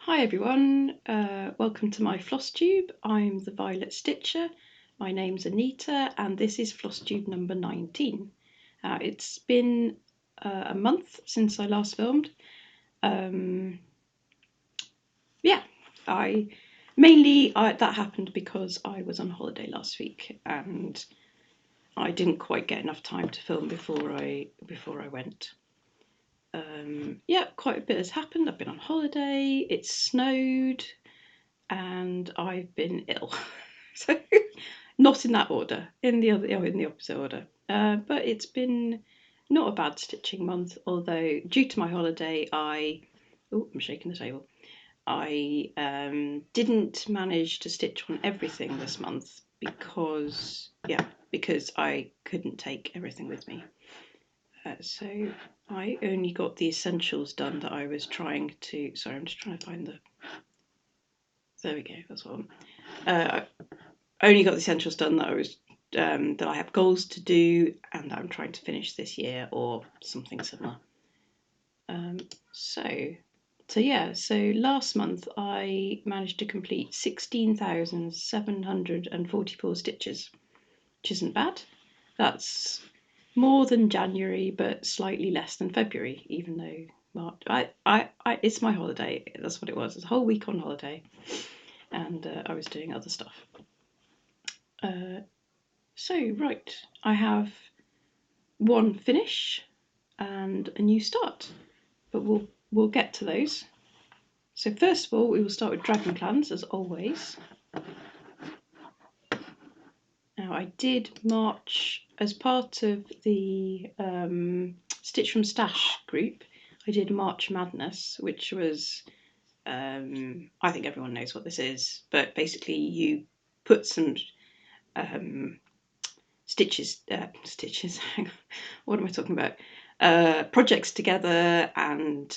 Hi everyone, welcome to my Floss Tube. I'm the Violet Stitcher. My name's Anita and this is Floss Tube number 19. It's been a month since I last filmed. That happened because I was on holiday last week and I didn't quite get enough time to film before I went. Quite a bit has happened. I've been on holiday, it's snowed, and I've been ill. So not in that order, in the opposite order. But it's been not a bad stitching month, although due to my holiday I'm shaking the table. I didn't manage to stitch on everything this month because I couldn't take everything with me. So I only got the essentials done that I was trying to. Sorry, I'm just trying to find the. There we go. That's what. I only got the essentials done that I was that I have goals to do and that I'm trying to finish this year or something similar. So last month I managed to complete 16,744 stitches, which isn't bad. That's more than January, but slightly less than February, even though March. It's my holiday. That's what it was. It's a whole week on holiday, and I was doing other stuff. Right, I have one finish and a new start, but we'll get to those. So first of all, we will start with dragon clans as always. Now I did March as part of the Stitch from Stash group. I did March Madness, which was I think everyone knows what this is, but basically you put some stitches. What am I talking about? Projects together, and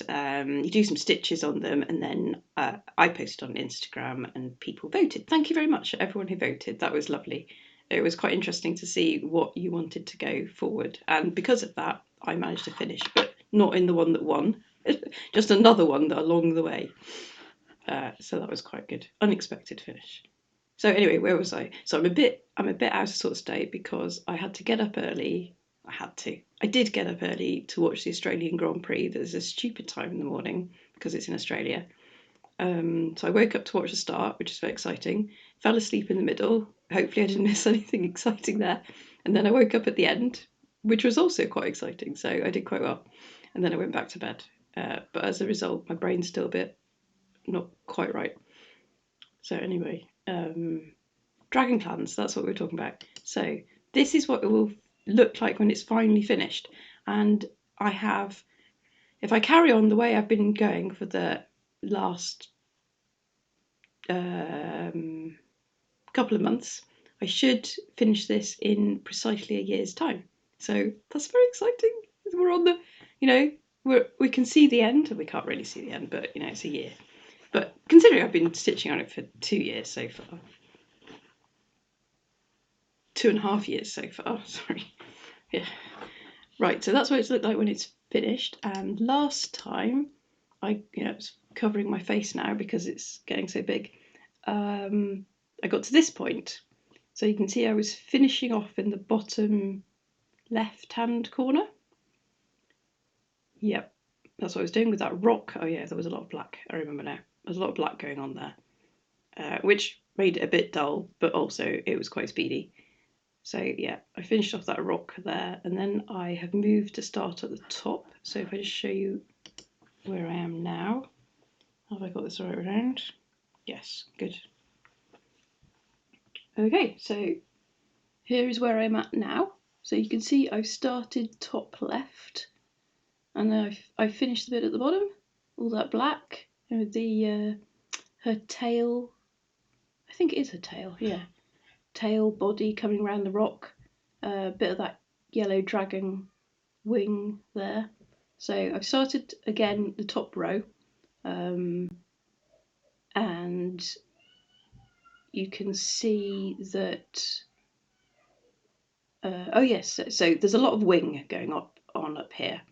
you do some stitches on them, and then I posted on Instagram and people voted. Thank you very much everyone who voted. That was lovely. It was quite interesting to see what you wanted to go forward, and because of that I managed to finish, but not in the one that won, just another one along the way. So that was quite good. Unexpected finish. So anyway, where was I? So I'm a bit out of sort of state because I had to get up early. I did get up early to watch the Australian Grand Prix. There's a stupid time in the morning because it's in Australia. So I woke up to watch the start, which is very exciting. Fell asleep in the middle. Hopefully I didn't miss anything exciting there. And then I woke up at the end, which was also quite exciting. So I did quite well. And then I went back to bed. But as a result, my brain's still a bit not quite right. So anyway, dragon clans, that's what we're talking about. So this is what it will look like when it's finally finished. And if I carry on the way I've been going for the last couple of months, I should finish this in precisely a year's time. So that's very exciting. We're on the, we can see the end. We can't really see the end, but it's a year. But considering I've been stitching on it for 2 years so far, 2.5 years so far, sorry. Yeah. Right, so that's what it's looked like when it's finished. And last time, it's covering my face now because it's getting so big. I got to this point. So you can see I was finishing off in the bottom left-hand corner. Yep, that's what I was doing with that rock. Oh yeah, there was a lot of black. I remember now. There's a lot of black going on there, which made it a bit dull, but also it was quite speedy. So yeah, I finished off that rock there, and then I have moved to start at the top. So if I just show you where I am now. Have I got this right around? Yes, good. Okay, so here is where I'm at now. So you can see I've started top left, and then I finished the bit at the bottom, all that black, and with the her tail. I think it is her tail, yeah. Tail, body coming around the rock, a bit of that yellow dragon wing there. So I've started again the top row, and you can see that. Oh yes, so there's a lot of wing going on up here.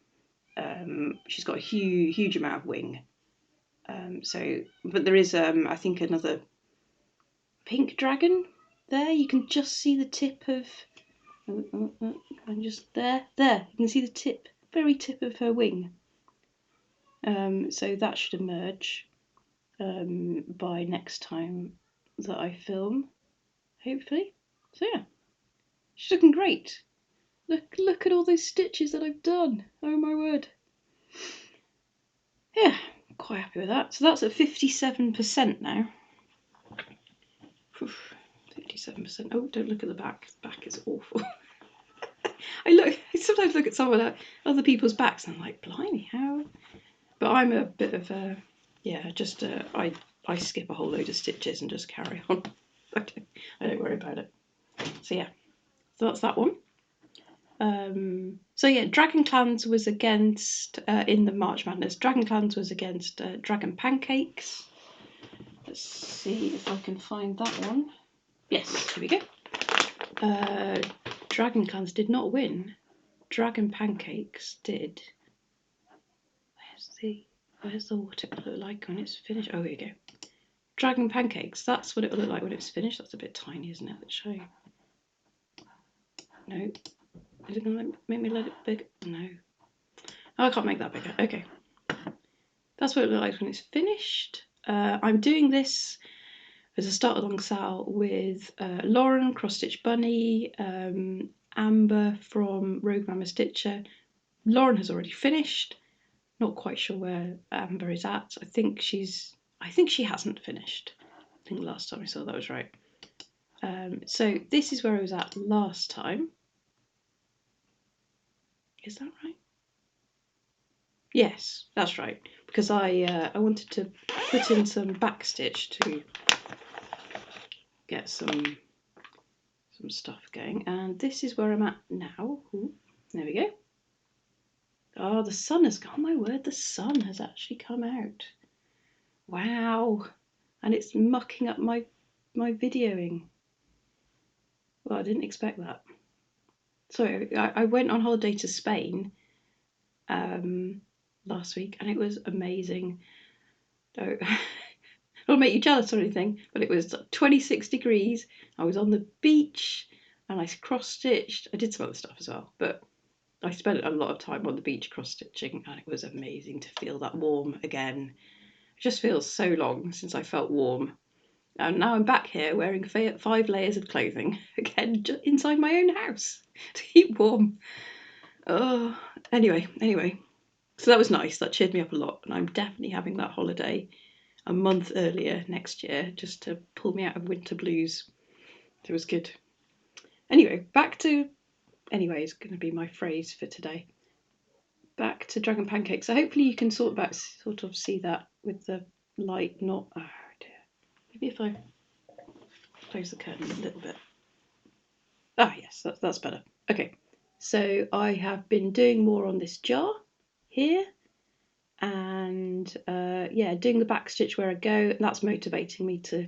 She's got a huge amount of wing. But there is, I think, another pink dragon there. You can just see the tip of, and just there, you can see the tip, very tip of her wing. So that should emerge by next time that I film, hopefully. So yeah, she's looking great. Look at all those stitches that I've done. Oh my word. Yeah, quite happy with that. So that's at 57% now. 57%. Oh, don't look at the back. The back is awful. I sometimes look at other people's backs and I'm like, blimey, how? But I'm a bit of a, I skip a whole load of stitches and just carry on. I don't worry about it. So yeah, so that's that one. So yeah, Dragon Clans was against, in the March Madness, Dragon Clans was against Dragon Pancakes. Let's see if I can find that one. Yes, here we go. Dragon Clans did not win. Dragon Pancakes did. Where's the what it will look like when it's finished? Oh, here we go. Dragon Pancakes, that's what it will look like when it's finished. That's a bit tiny, isn't it? Let's show you. No. Is it going to make me let it big? No. Oh, I can't make that bigger. Okay. That's what it looks like when it's finished. I'm doing this as a start alongside with Lauren, Cross Stitch Bunny, Amber from Rogue Mama Stitcher. Lauren has already finished. Not quite sure where Amber is at. I think she hasn't finished. I think last time I saw that was right. So this is where I was at last time. Is that right? Yes, that's right. Because I wanted to put in some backstitch to get some stuff going, and this is where I'm at now. Ooh, there we go. Oh, the sun has gone. My word, the sun has actually come out. Wow, and it's mucking up my videoing. Well, I didn't expect that. So I went on holiday to Spain last week, and it was amazing. So, I don't make you jealous or anything, but it was 26 degrees. I was on the beach and I cross-stitched. I did some other stuff as well, but I spent a lot of time on the beach cross-stitching, and it was amazing to feel that warm again. It just feels so long since I felt warm. And now I'm back here wearing 5 layers of clothing again, inside my own house to keep warm. Oh, anyway. So that was nice. That cheered me up a lot, and I'm definitely having that holiday a month earlier next year just to pull me out of winter blues. It was good. Anyway, is going to be my phrase for today. Back to Dragon Pancakes. So hopefully you can sort of see that with the light not. Oh dear. Maybe if I close the curtain a little bit. Ah yes, that's better. Okay. So I have been doing more on this jar here, and doing the back stitch where I go, and that's motivating me to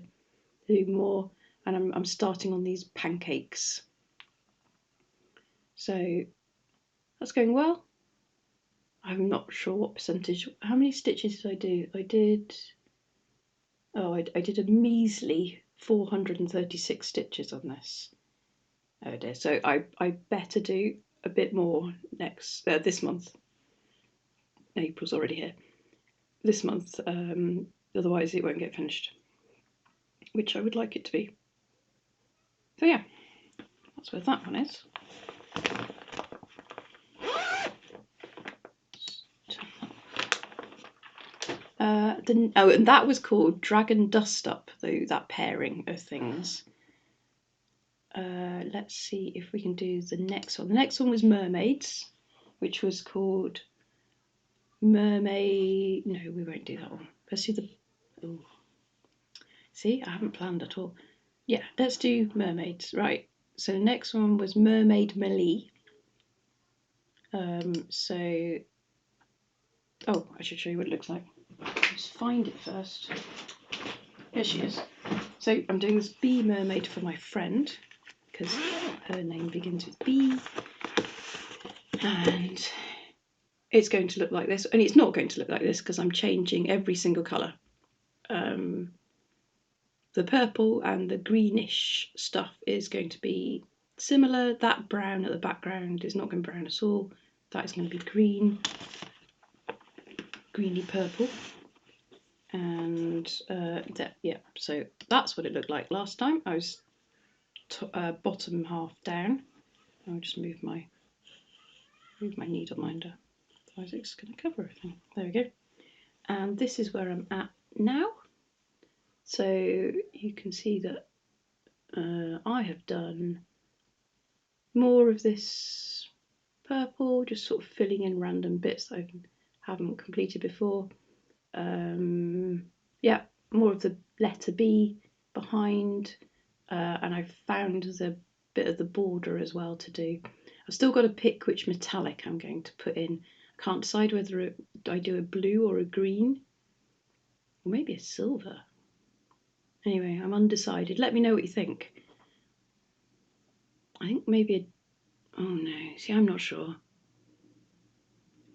do more. And I'm starting on these pancakes, so that's going well. I'm not sure what percentage. How many stitches did I do? I did a measly 436 stitches on this. Oh dear. So I better do a bit more this month. April's already here. This month, otherwise it won't get finished, which I would like it to be. So yeah, that's where that one is. And that was called Dragon Dust Up, though, that pairing of things. Let's see if we can do the next one. The next one was Mermaids, which was called Mermaid. No, we won't do that one. Let's do the. Oh. See, I haven't planned at all. Yeah, let's do Mermaids. Right. So the next one was Mermaid Melee. I should show you what it looks like. Let's find it first. Here she is. So I'm doing this bee mermaid for my friend because her name begins with B. And it's going to look like this, and it's not going to look like this because I'm changing every single colour. The purple and the greenish stuff is going to be similar. That brown at the background is not going to be brown at all. That is going to be green, greeny purple. And yeah, so that's what it looked like last time. I was bottom half down. I'll just move my needle minder. Isaac's going to cover everything. There we go. And this is where I'm at now. So you can see that I have done more of this purple, just sort of filling in random bits that I haven't completed before. Yeah, more of the letter B behind, and I've found the bit of the border as well to do. I've still got to pick which metallic I'm going to put in. I can't decide whether I do a blue or a green, or maybe a silver. Anyway, I'm undecided. Let me know what you think. I think maybe oh no, see, I'm not sure.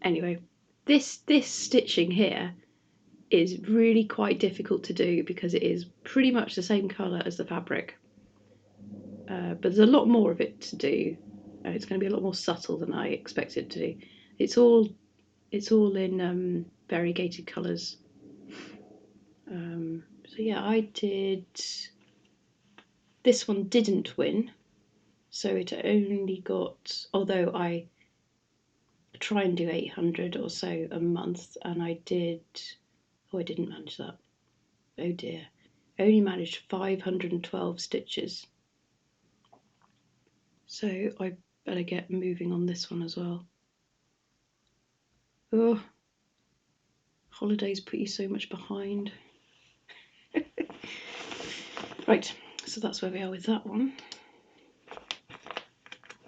Anyway, this stitching here is really quite difficult to do because it is pretty much the same colour as the fabric. But there's a lot more of it to do. It's going to be a lot more subtle than I expected to do. It's all in variegated colours. So yeah, I did. This one didn't win, so it only got. Although I try and do 800 or so a month, and I did. Oh, I didn't manage that. Oh dear, I only managed 512 stitches. So I better get moving on this one as well. Oh, holidays put you so much behind. Right, so that's where we are with that one.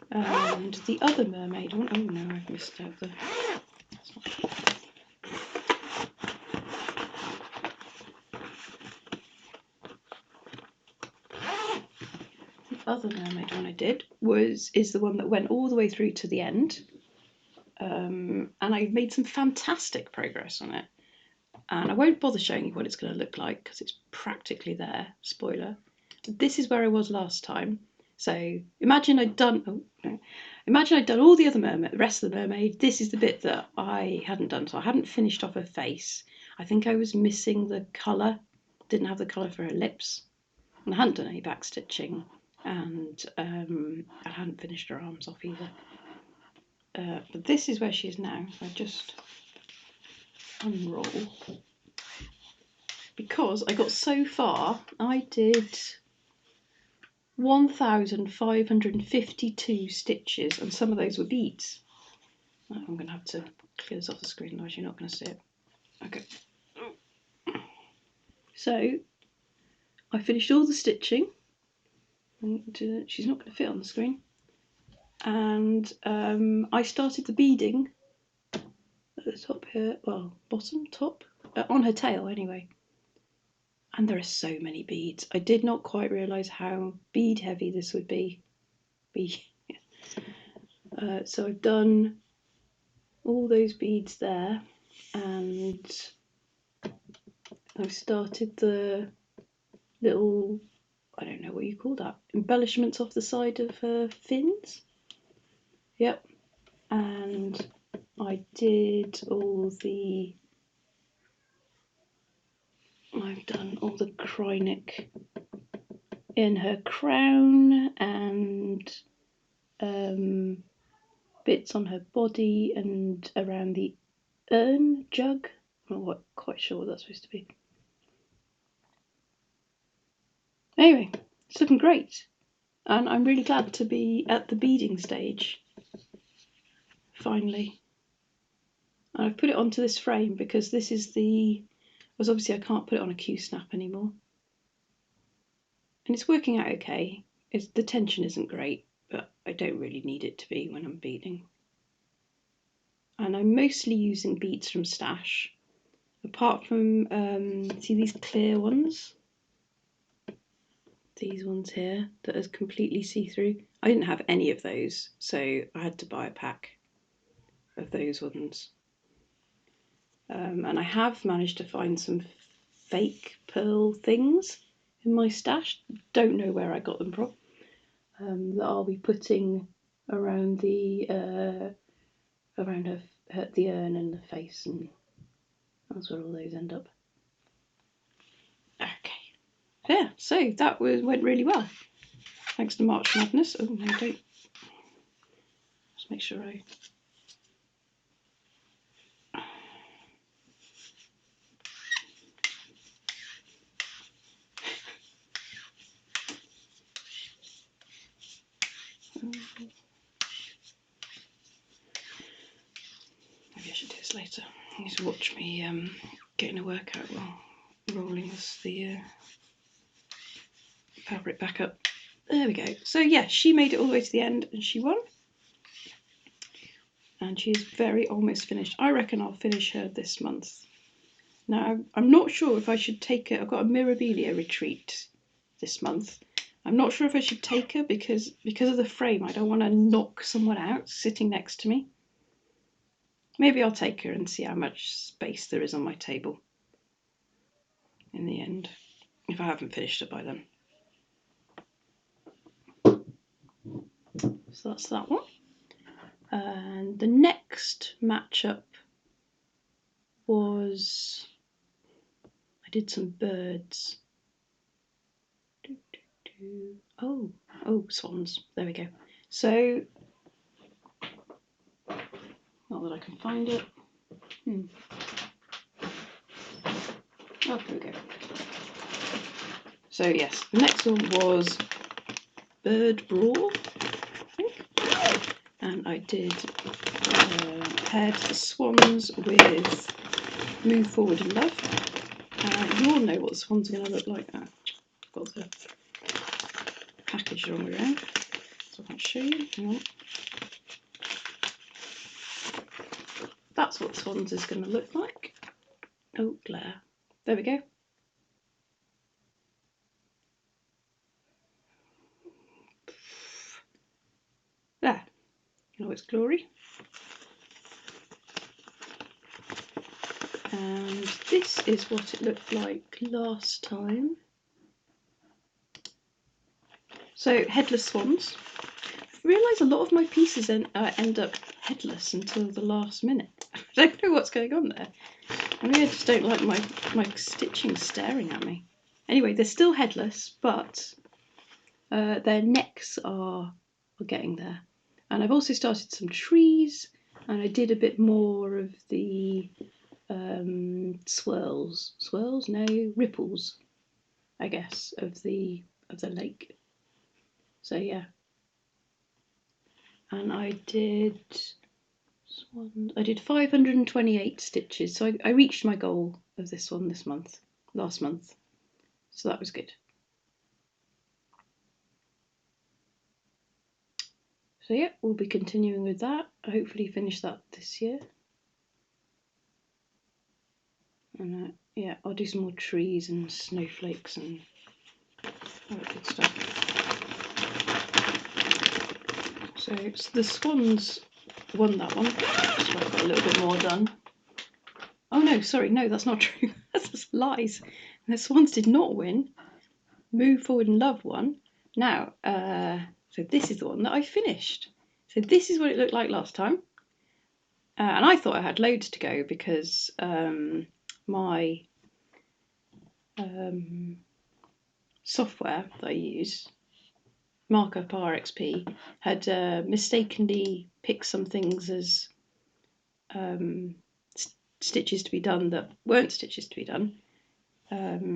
And the other mermaid one, oh no, I've missed out the... The other mermaid one I did is the one that went all the way through to the end. And I made some fantastic progress on it. And I won't bother showing you what it's going to look like because it's practically there, spoiler. But this is where I was last time. So imagine I'd done all the other mermaid, the rest of the mermaid. This is the bit that I hadn't done. So I hadn't finished off her face. I think I was missing the colour. Didn't have the colour for her lips. And I hadn't done any back stitching. And I hadn't finished her arms off either. But this is where she is now. I just unroll. Because I got so far, I did 1,552 stitches, and some of those were beads. I'm going to have to clear this off the screen, otherwise you're not going to see it. Okay. So I finished all the stitching. And, she's not going to fit on the screen. And I started the beading at the top here, well, bottom, top, on her tail anyway. And there are so many beads. I did not quite realise how bead heavy this would be. So I've done all those beads there, and I've started the little, I don't know what you call that, embellishments off the side of her fins. Yep. And I did I've done all the Chromatic in her crown and bits on her body and around the urn jug. I'm not quite sure what that's supposed to be. Anyway, it's looking great, and I'm really glad to be at the beading stage finally. And I've put it onto this frame because this is because obviously I can't put it on a Q-snap anymore, and it's working out okay. The tension isn't great, but I don't really need it to be when I'm beading. And I'm mostly using beads from Stash, apart from see these clear ones, these ones here that are completely see-through. I didn't have any of those, so I had to buy a pack of those ones. And I have managed to find some fake pearl things in my stash. Don't know where I got them from. That I'll be putting around the the urn and the face, and that's where all those end up. Okay, yeah. So that went really well, thanks to March Madness. Oh no, don't. Just make sure I. Maybe I should do this later. You need to watch me getting a workout while rolling the fabric back up. There we go. So yeah, she made it all the way to the end and she won. And she's very almost finished. I reckon I'll finish her this month. Now, I'm not sure if I should take her. I've got a Mirabilia retreat this month. I'm not sure if I should take her because of the frame. I don't want to knock someone out sitting next to me. Maybe I'll take her and see how much space there is on my table in the end, if I haven't finished it by then. So that's that one. And the next matchup was, I did some birds. Oh, swans. There we go. So, not that I can find it. Oh, here we go. So yes, the next one was Bird Brawl, I think. And I did paired the swans with Move Forward in Love. You all know what the swans are going to look like. I've got the package wrong around, so I can't show you. Hang on. That's what swans is going to look like. Oh, glare. There we go. There, in all its glory. And this is what it looked like last time. So, headless swans. I realise a lot of my pieces end up headless until the last minute. I don't know what's going on there. I mean, I just don't like my stitching staring at me. Anyway, they're still headless, but their necks are getting there. And I've also started some trees, and I did a bit more of the ripples, I guess, of the lake. So yeah. And I did 528 stitches, so I reached my goal of this one last month, so that was good. So yeah, we'll be continuing with that. Hopefully finish that this year. And yeah, I'll do some more trees and snowflakes and all that good stuff. So the swans won that one, so I've got a little bit more done. Oh no, sorry, no, that's not true. That's just lies. The swans did not win. Move Forward in Love won. Now, so this is the one that I finished. So this is what it looked like last time. And I thought I had loads to go because my software that I use, Markup RXP, had mistakenly picked some things as stitches to be done that weren't stitches to be done.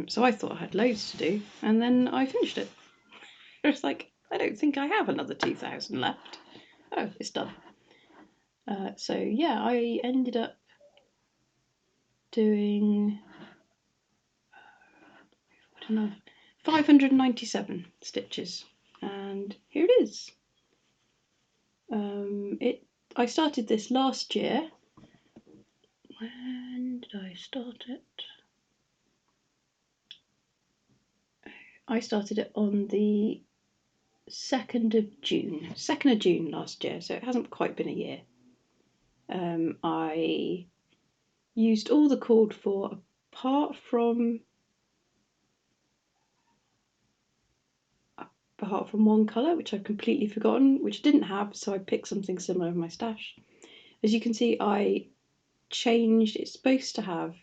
So I thought I had loads to do, and then I finished it. It was like, I don't think I have another 2,000 left. Oh, it's done. So yeah, I ended up doing 597 stitches, and here it is. I started this last year. When did I start it? I started it on the 2nd of June. 2nd of June last year, so it hasn't quite been a year. I used all the called for apart from one colour, which I've completely forgotten, which I didn't have, so I picked something similar in my stash. As you can see, I changed, it's supposed to have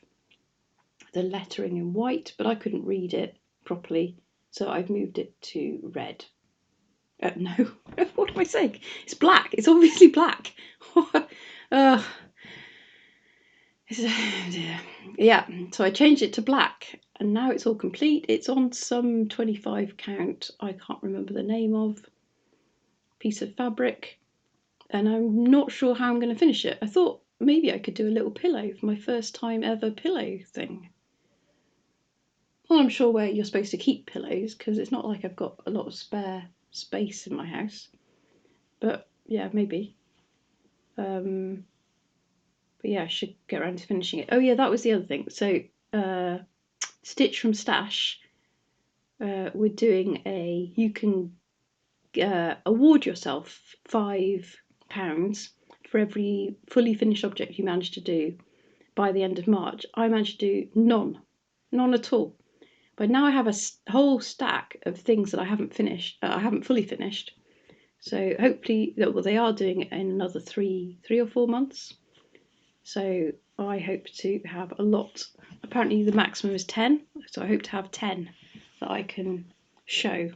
the lettering in white, but I couldn't read it properly, so I've moved it to red. No, what am I saying? It's black, it's obviously black. Yeah, so I changed it to black, and now it's all complete. It's on some 25 count, I can't remember the name of, piece of fabric, and I'm not sure how I'm going to finish it. I thought maybe I could do a little pillow for my first time ever pillow thing. Well, I'm sure where you're supposed to keep pillows, because it's not like I've got a lot of spare space in my house. But yeah, maybe. But yeah, I should get around to finishing it. Oh yeah, that was the other thing. So Stitch from Stash, we're doing you can award yourself £5 for every fully finished object you manage to do by the end of March. I managed to do none at all. But now I have a whole stack of things that I haven't finished. I haven't fully finished. So hopefully, well, they are doing it in another three or 4 months. So I hope to have a lot. Apparently the maximum is 10, so I hope to have 10 that I can show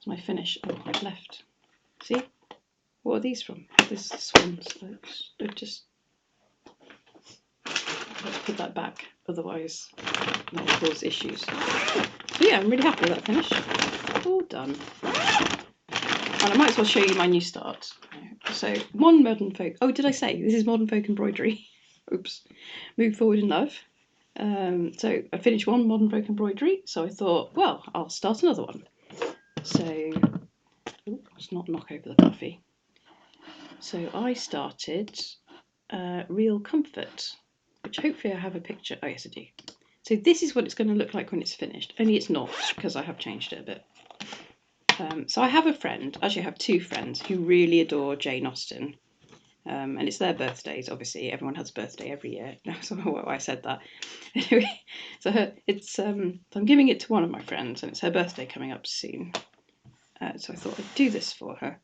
as my finish. Oh, I've left. See? What are these from? This is Swans. They're just... Let's put that back, otherwise that will cause issues. So yeah, I'm really happy with that finish. All done. And I might as well show you my new start. So one modern folk. Oh, did I say this is modern folk embroidery? Oops. Move forward in love. So I finished one modern folk embroidery, so I thought, well, I'll start another one. So let's not knock over the coffee. So I started Real Comfort, which hopefully I have a picture. Oh yes, I do. So this is what it's going to look like when it's finished. Only it's not, because I have changed it a bit. So I have a friend, actually I have two friends who really adore Jane Austen, and it's their birthdays. Obviously everyone has a birthday every year. That's why I said that. Anyway, so I'm giving it to one of my friends, and it's her birthday coming up soon, so I thought I'd do this for her.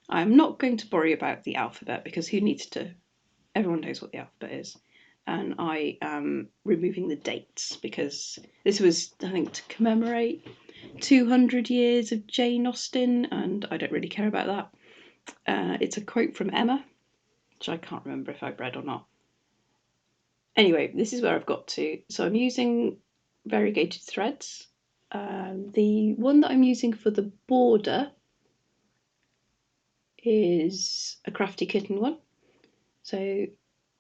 I'm not going to worry about the alphabet, because who needs to, everyone knows what the alphabet is. And I am removing the dates, because this was, I think, to commemorate 200 years of Jane Austen, and I don't really care about that. It's a quote from Emma, which I can't remember if I've read or not. Anyway, this is where I've got to. So I'm using variegated threads. The one that I'm using for the border is a Crafty Kitten one. So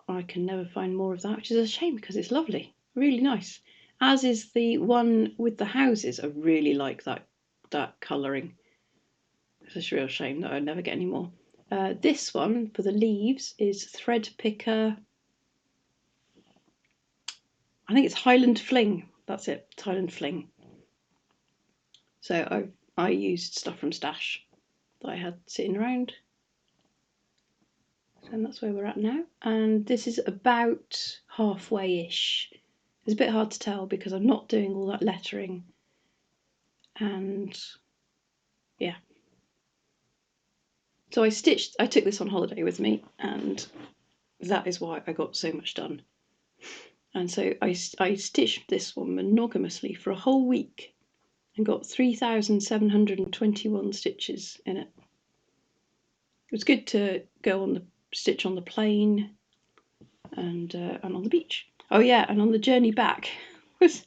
I can never find more of that, which is a shame because it's lovely, really nice. As is the one with the houses. I really like that colouring. It's a real shame that I never get any more. This one for the leaves is Thread Picker. I think it's Highland Fling. That's it, it's Highland Fling. So I used stuff from Stash that I had sitting around. And that's where we're at now. And this is about halfway-ish. It's a bit hard to tell because I'm not doing all that lettering. And yeah. So I took this on holiday with me, and that is why I got so much done. And so I stitched this one monogamously for a whole week and got 3,721 stitches in it. It was good to go on the stitch on the plane and on the beach. Oh yeah, and on the journey back was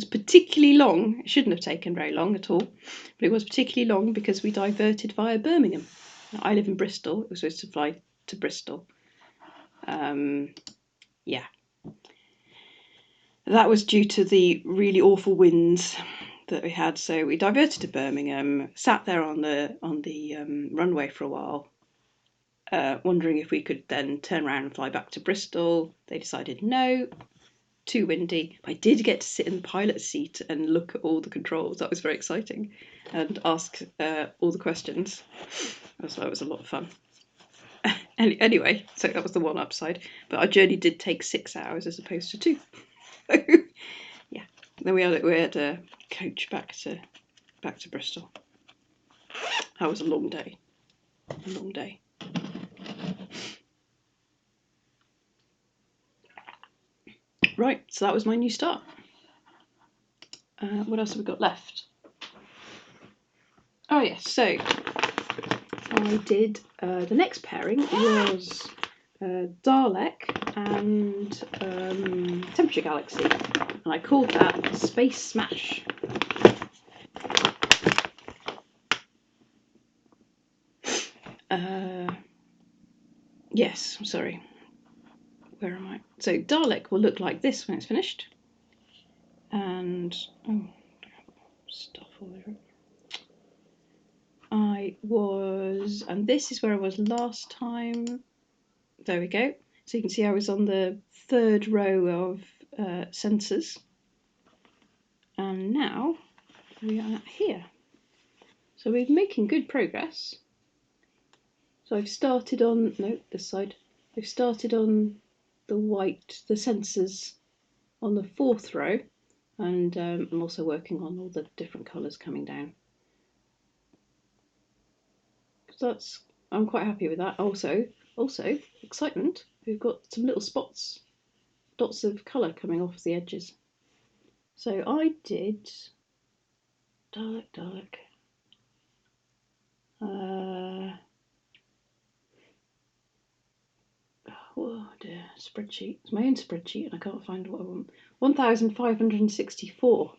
particularly long. It shouldn't have taken very long at all, but it was particularly long because we diverted via Birmingham. Now, I live in Bristol. It was supposed to fly to Bristol. Yeah, that was due to the really awful winds that we had. So we diverted to Birmingham, sat there on the runway for a while, wondering if we could then turn around and fly back to Bristol. They decided no, too windy. I did get to sit in the pilot's seat and look at all the controls. That was very exciting, and ask all the questions. So that was a lot of fun. Anyway, so that was the one upside. But our journey did take 6 hours as opposed to 2. So, yeah. Then we had a coach back to Bristol. That was a long day. A long day. Right, so that was my new start. What else have we got left? Oh yes, so I did the next pairing was Dalek and Temperature Galaxy, and I called that Space Smash. Yes, I'm sorry. Where am I? So Dalek will look like this when it's finished. And stuff all over it. And this is where I was last time. There we go. So you can see I was on the 3rd row of sensors. And now we are here. So we're making good progress. So I've started on, no, this side. I've started on the sensors on the 4th row, and I'm also working on all the different colours coming down. So I'm quite happy with that. Also, excitement. We've got some little spots, dots of colour coming off the edges. So I did Dalek. Oh dear, spreadsheet. It's my own spreadsheet and I can't find what I want. 1,564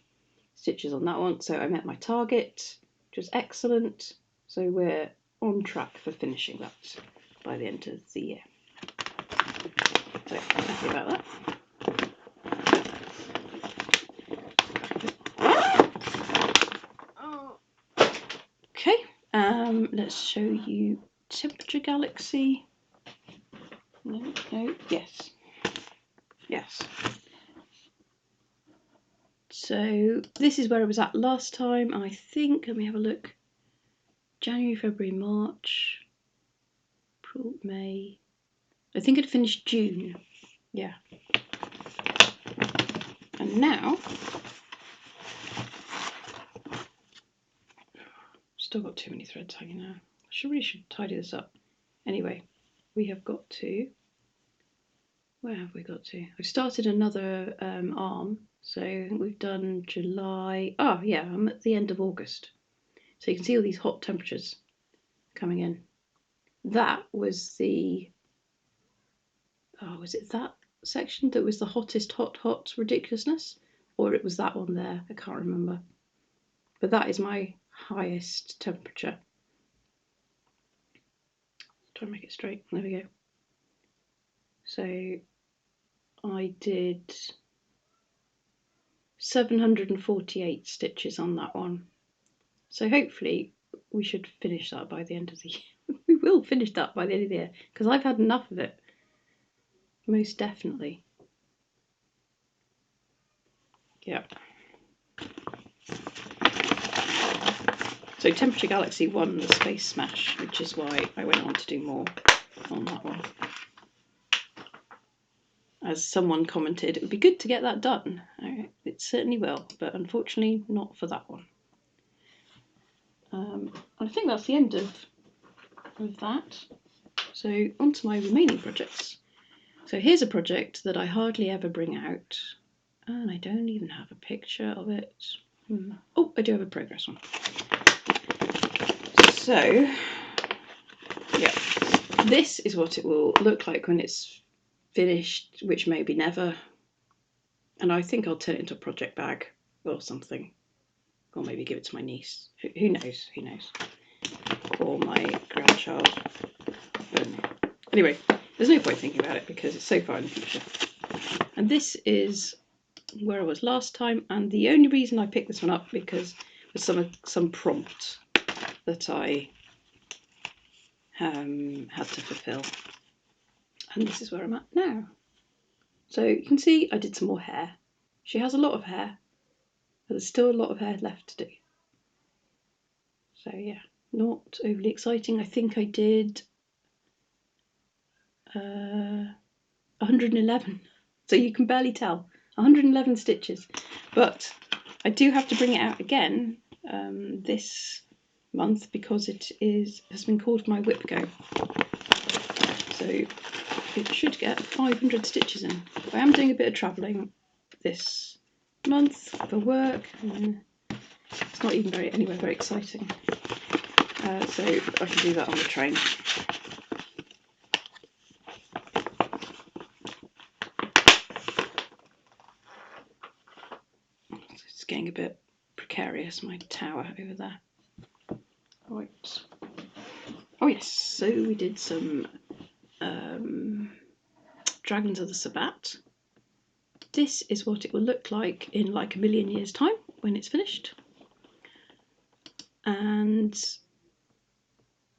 stitches on that one, so I met my target, which was excellent. So we're on track for finishing that by the end of the year. So happy about that. Okay, let's show you Temperature Galaxy. No, yes. So this is where I was at last time. I think, let me have a look. January, February, March, April, May. I think I'd finished June. Yeah. And now, still got too many threads hanging out. I really should tidy this up. Anyway, we have got to, where have we got to? I've started another arm. So we've done July. Oh yeah, I'm at the end of August. So you can see all these hot temperatures coming in. That was the, was it that section that was the hottest hot ridiculousness? Or it was that one there, I can't remember. But that is my highest temperature. Try and make it straight, there we go. So I did 748 stitches on that one. So hopefully we should finish that by the end of the year. We will finish that by the end of the year, because I've had enough of it. Most definitely. Yeah. So Temperature Galaxy won the Space Smash, which is why I went on to do more on that one. As someone commented, it would be good to get that done. It certainly will, but unfortunately not for that one. I think that's the end of that. So on to my remaining projects. So here's a project that I hardly ever bring out, and I don't even have a picture of it. Oh, I do have a progress one. So, yeah, this is what it will look like when it's finished, which may be never. And I think I'll turn it into a project bag or something, or maybe give it to my niece. Who knows? Who knows? Or my grandchild. Anyway, there's no point thinking about it because it's so far in the future. And this is where I was last time, and the only reason I picked this one up because was some prompt that I had to fulfill. And this is where I'm at now. So you can see I did some more hair. She has a lot of hair, but there's still a lot of hair left to do. So yeah, not overly exciting. I think I did 111. So you can barely tell. 111 stitches. But I do have to bring it out again this month because it has been called my whip go. So it should get 500 stitches in. I am doing a bit of travelling this month for work. It's not even anywhere very exciting. So I can do that on the train. It's getting a bit precarious, my tower over there. Right. Oh yes, so we did some Dragons of the Sabbat. This is what it will look like in like a million years' time when it's finished. And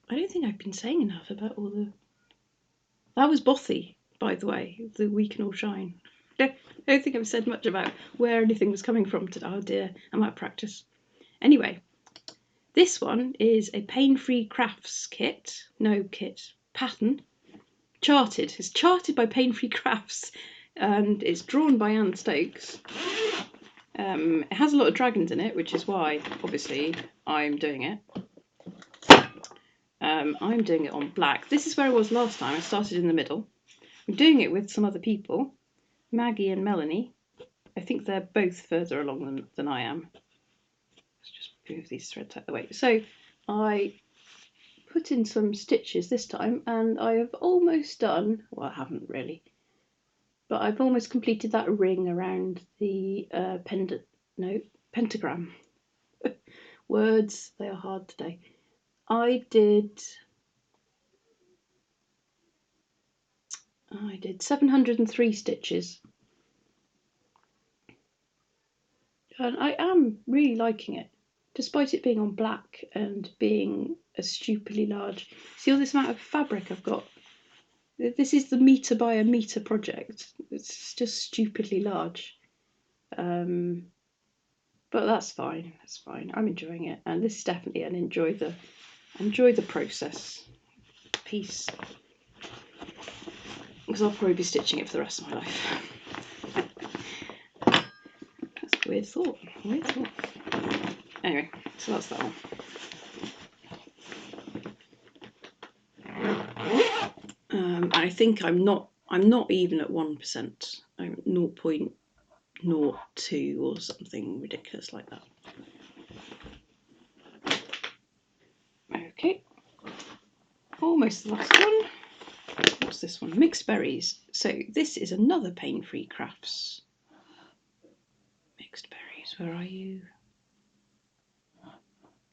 I don't think I've been saying enough about all the... That was Bothy, by the way, the We Can All Shine. I don't think I've said much about where anything was coming from today. Oh dear, I'm out of practice. Anyway, this one is a Paine Free Crafts kit. No kit, pattern. Charted. It's charted by Paine Free Crafts and it's drawn by Anne Stokes. It has a lot of dragons in it, which is why, obviously, I'm doing it. I'm doing it on black. This is where I was last time. I started in the middle. I'm doing it with some other people, Maggie and Melanie. I think they're both further along than I am. Let's just move these threads out of the way. So I put in some stitches this time and I have almost done, well I haven't really, but I've almost completed that ring around the pentagram. Words, they are hard today. I did 703 stitches. And I am really liking it, despite it being on black and being a stupidly large. See all this amount of fabric I've got? This is the metre by a metre project. It's just stupidly large. But that's fine. That's fine. I'm enjoying it, and this is definitely an enjoy the process piece, because I'll probably be stitching it for the rest of my life. That's a weird thought. Weird thought. Anyway, so that's that one. I think I'm not even at 1%. I'm 0.02 or something ridiculous like that. Okay, almost the last one. What's this one? Mixed berries. So this is another Paine Free Crafts. Mixed berries. Where are you?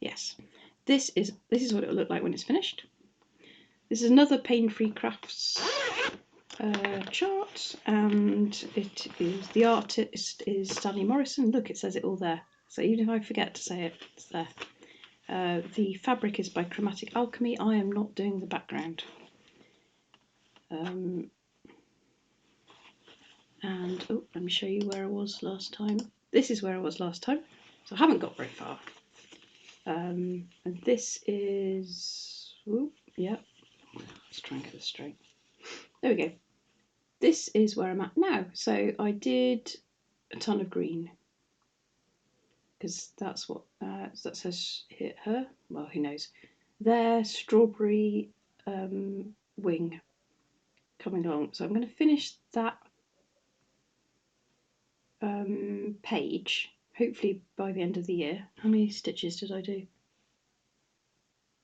Yes. This is what it will look like when it's finished. This is another Paine Free Crafts chart, and it is, the artist is Stanley Morrison. Look, it says it all there. So even if I forget to say it, it's there. The fabric is by Chromatic Alchemy. I am not doing the background. And oh, let me show you where I was last time. This is where I was last time, so I haven't got very far. And this is, oh, yeah, let's try and get this straight. There we go. This is where I'm at now. So I did a ton of green, because that's what that says hit her. Well, who knows? There, strawberry wing coming along. So I'm going to finish that page hopefully by the end of the year. How many stitches did I do?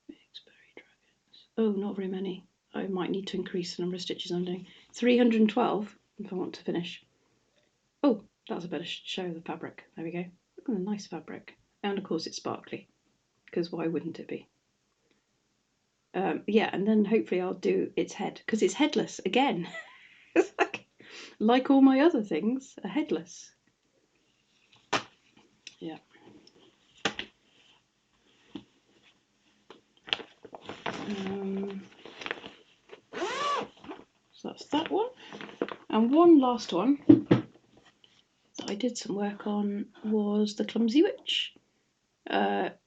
Mixed-berry dragons. Oh, not very many. I might need to increase the number of stitches I'm doing. 312 if I want to finish. Oh, that's a better show of the fabric. There we go. Look at the nice fabric. And of course it's sparkly, because why wouldn't it be? Yeah, and then hopefully I'll do its head, because it's headless again. It's like all my other things are headless. Yeah. So that's that one. And one last one that I did some work on was the Clumsy Witch.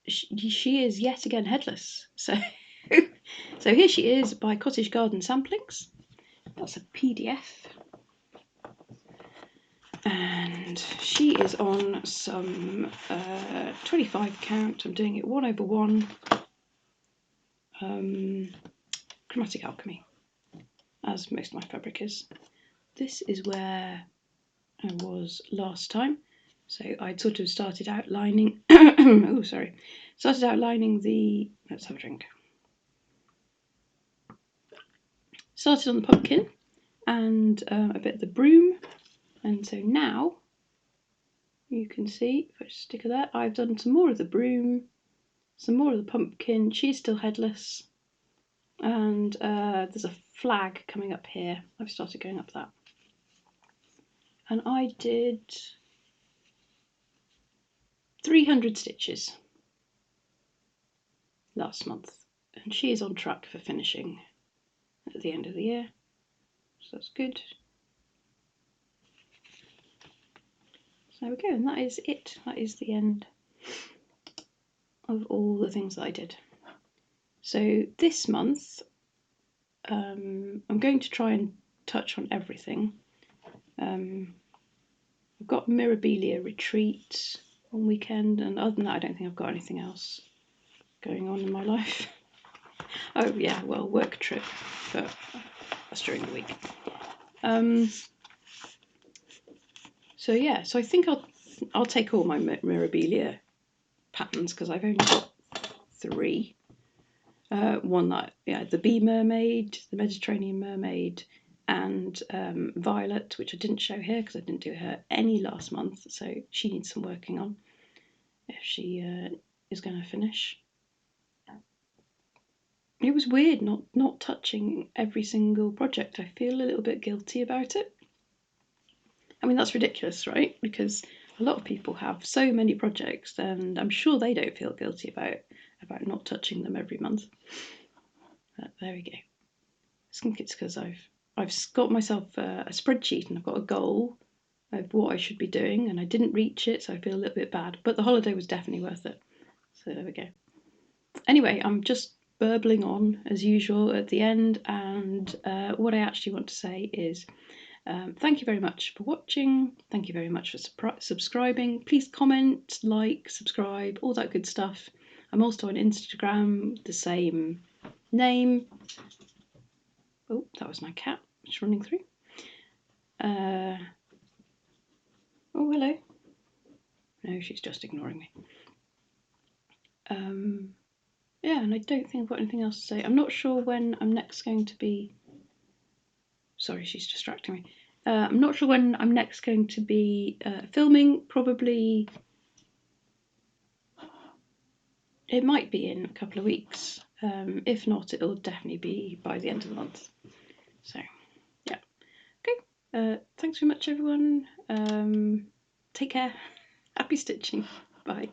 She is yet again headless. So, so here she is by Cottage Garden Samplings. That's a PDF. And she is on some 25 count. I'm doing it 1/1 Chromatic Alchemy, as most of my fabric is. This is where I was last time. So I'd sort of started outlining. Oh, sorry. Started outlining the. Let's have a drink. Started on the pumpkin and a bit of the broom, and so now you can see, if I just stick of that, I've done some more of the broom, some more of the pumpkin. She's still headless, and there's a flag coming up here. I've started going up that, and I did 300 stitches last month, and she is on track for finishing at the end of the year, so that's good. So there we go, and that is it. That is the end of all the things that I did. So this month I'm going to try and touch on everything. I've got Mirabilia retreat on weekend, and other than that I don't think I've got anything else going on in my life. Oh yeah, well, work trip, but that's during the week. So yeah, so I think I'll take all my Mirabilia patterns because I've only got 3. One that, yeah, the Bee Mermaid, the Mediterranean Mermaid, and Violet, which I didn't show here because I didn't do her any last month, so she needs some working on if she is going to finish. It was weird not touching every single project. I feel a little bit guilty about it. I mean, that's ridiculous, right? Because a lot of people have so many projects, and I'm sure they don't feel guilty about not touching them every month. But there we go. I think it's because I've got myself a spreadsheet and I've got a goal of what I should be doing, and I didn't reach it, so I feel a little bit bad. But the holiday was definitely worth it. So there we go. Anyway, I'm just burbling on as usual at the end, and what I actually want to say is thank you very much for watching. Thank you very much for subscribing. Please comment, like, subscribe, all that good stuff. I'm also on Instagram, the same name. Oh, that was my cat just running through. Oh, hello. No, she's just ignoring me. Yeah, and I don't think I've got anything else to say. I'm not sure when I'm next going to be... Sorry, she's distracting me. I'm not sure when I'm next going to be filming. Probably... It might be in a couple of weeks. If not, it'll definitely be by the end of the month. So, yeah. Okay. Thanks very much, everyone. Take care. Happy stitching. Bye.